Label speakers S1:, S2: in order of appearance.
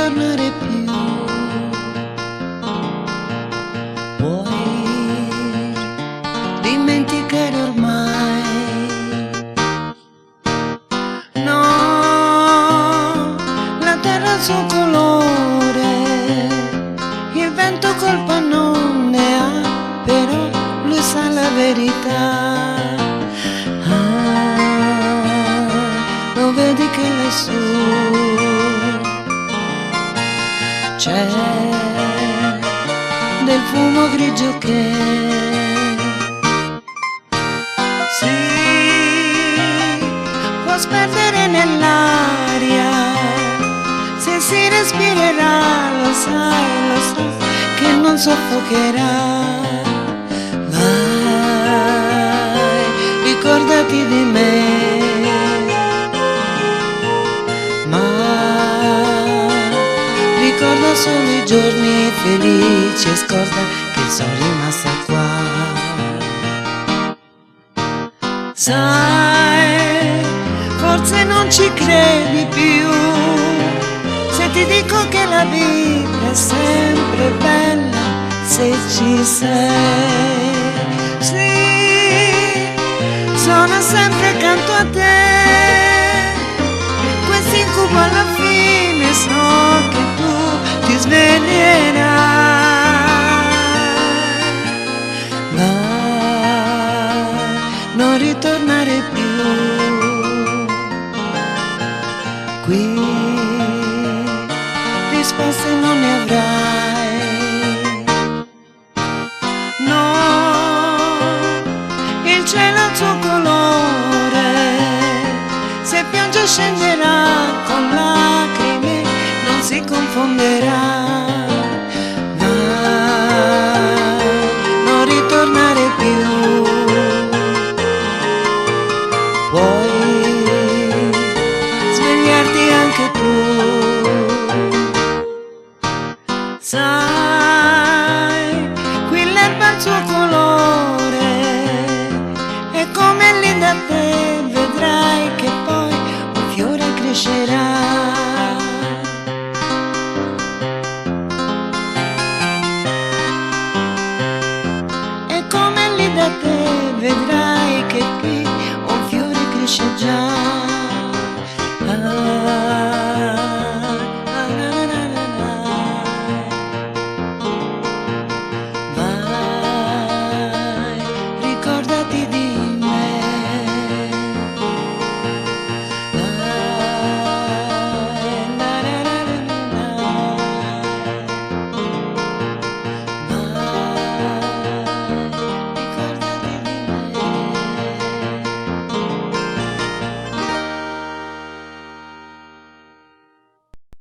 S1: ritornare più. Puoi dimenticare ormai. No, la terra ha il suo colore, il vento colpa non ne ha, però lui sa la verità. Lo vedi che lassù c'è del fumo grigio che si può sperdere nell'aria. Se si respirerà, lo so che non soffocherà. Vai, ricordati di me. Ricorda solo i giorni felici e scorda che sono rimasta qua. Sai, forse non ci credi più se ti dico che la vita è sempre bella se ci sei. Sì, sono sempre accanto a te. Questo incubo alla fine so che tu ti sveglierai. Ma non ritornare più. Qui risposte non ne avrai. No, il cielo ha il suo colore. Se piange scenderà con lacrime, non si confonderà. Ma non ritornare più. Puoi svegliarti anche tu. Sai, qui l'erba ha il suo colore e come lì da te vedrai che poi un fiore crescerà. E come lì da te vedrai che qui un fiore cresce già.